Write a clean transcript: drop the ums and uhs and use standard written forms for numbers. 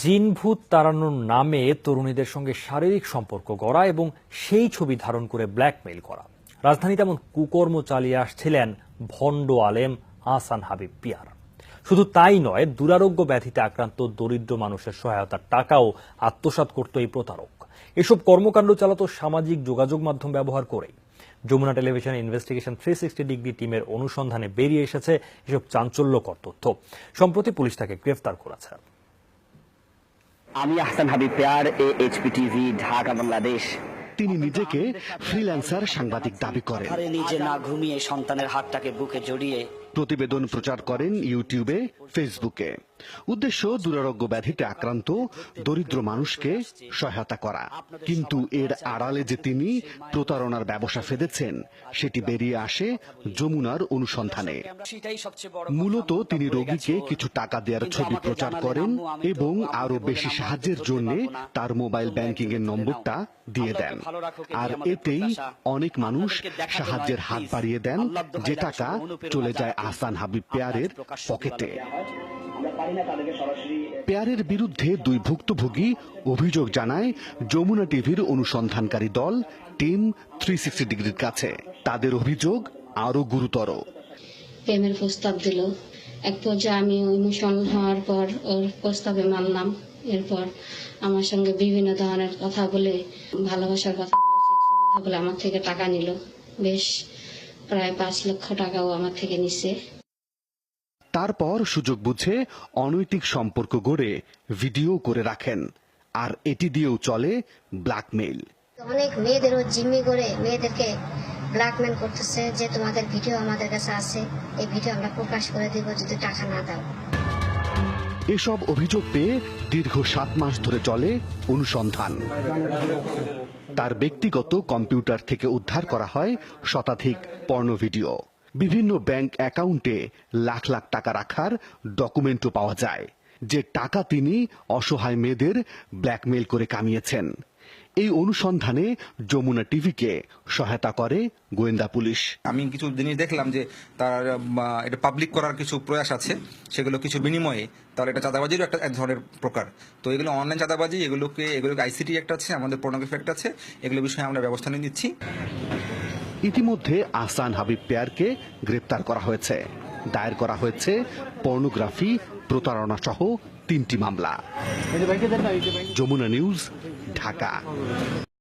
জিনভূত তাড়ানোর নামে তরুণীদের সঙ্গে শারীরিক সম্পর্ক গড়া এবং সেই ছবি ধারণ করে ব্ল্যাকমেইল করা। রাজধানীতে এমন কুকর্ম চালিয়ে আসছিলেন ভণ্ড আলেম আহসান হাবিব পিয়ার। শুধু তাই নয়, দুরারোগ্য ব্যাধিতে আক্রান্ত দরিদ্র মানুষের সহায়তার টাকাও আত্মসাৎ করত এই প্রতারক। এসব কর্মকাণ্ড চালাতো সামাজিক যোগাযোগ মাধ্যম ব্যবহার করেই। যমুনা টেলিভিশনের ইনভেস্টিগেশন 360 ডিগ্রি টিমের অনুসন্ধানে বেরিয়ে এসেছে এসব চাঞ্চল্যকর তথ্য। সম্প্রতি পুলিশ তাকে গ্রেফতার করেছে। আমি আহসান হাবিব পিয়ার, এইচপিটিভি, ঢাকা, বাংলাদেশ। তিনি নিজেকে ফ্রিল্যান্সার সাংবাদিক দাবি করেন। নিজে না ঘুমিয়ে সন্তানের হাতটাকে বুকে জড়িয়ে প্রতিবেদন প্রচার করেন ইউটিউবে, ফেসবুকে। উদ্দেশ্য দুরারোগ্য ব্যাধিতে আক্রান্ত দরিদ্র মানুষকে সহায়তা করা। কিন্তু এর আড়ালে যে তিনি প্রতারণার ব্যবসা ফেঁদেছেন সেটি বেরিয়ে আসে যমুনার অনুসন্ধানে। মূলত তিনি রোগীকে কিছু টাকা দেওয়ার ছবি প্রচার করেন এবং আরো বেশি সাহায্যের জন্য তার মোবাইল ব্যাংকিং এর নম্বরটা দিয়ে দেন। আর এতেই অনেক মানুষ সাহায্যের হাত বাড়িয়ে দেন, যে টাকা চলে যায় আহসান হাবিব পিয়ারের পকেটে। পিয়ারের বিরুদ্ধে দুই ভুক্তভোগী অভিযোগ জানায় যমুনা টিভির অনুসন্ধানকারী দল টিম 360 ডিগ্রির কাছে। তাদের অভিযোগ আরো গুরুতর। প্রেমের প্রস্তাব দিল, এক পর্যায়ে আমি ইমোশন হওয়ার পর ওর প্রস্তাবে মানলাম। এরপর আমার সঙ্গে বিভিন্ন ধরনের কথা বলে, ভালোবাসার কথা বলে, সেক্সের কথা বলে আমার থেকে টাকা নিল। বেশ প্রায় 5 লক্ষ টাকাও আমার থেকে নিচ্ছে। তারপর সুযোগ বুঝে অনৈতিক সম্পর্ক গড়ে ভিডিও করে রাখেন, আর এটি দিয়েও চলে ব্ল্যাকমেইল। অনেক মেয়েদেরও জিম্মি করে মেয়েদেরকে ব্ল্যাকমেইল করতেছে যে তোমাদের ভিডিও আমাদের কাছে আছে, এই ভিডিও আমরা প্রকাশ করে দিব যদি টাকা না দাও। এসব অভিযোগ পেয়ে দীর্ঘ 7 মাস ধরে চলে অনুসন্ধান। তার ব্যক্তিগত কম্পিউটার থেকে উদ্ধার করা হয় শতাধিক পর্নো ভিডিও। বিভিন্ন ব্যাংক অ্যাকাউন্টে লাখ লাখ টাকা রাখার ডকুমেন্টও পাওয়া যায়, যে টাকা তিনি অসহায় মেয়েদের ব্ল্যাকমেইল করে কামিয়েছেন। এই অনুসন্ধানে যমুনা টিভিকে সহায়তা করে গোয়েন্দা পুলিশ। আমি কিছু জিনিস দেখলাম যে তার এটা পাবলিক করার কিছু প্রয়াস আছে, সেগুলো কিছু বিনিময়ে, তাহলে এটা চাঁদাবাজিরও একটা এক ধরনের প্রকার। তো এগুলো অনলাইন চাঁদাবাজি, এগুলোকে আইসিটি একটা আছে, আমাদের পর্নোগ্রাফি একটা আছে, এগুলো বিষয়ে আমরা ব্যবস্থা নিয়ে নিচ্ছি। ইতিমধ্যে আহসান হাবিব পিয়ারকে গ্রেপ্তার করা হয়েছে। দায়ের করা হয়েছে পর্নোগ্রাফি, প্রতারণা সহ 3টি মামলা। যমুনা নিউজ, ঢাকা।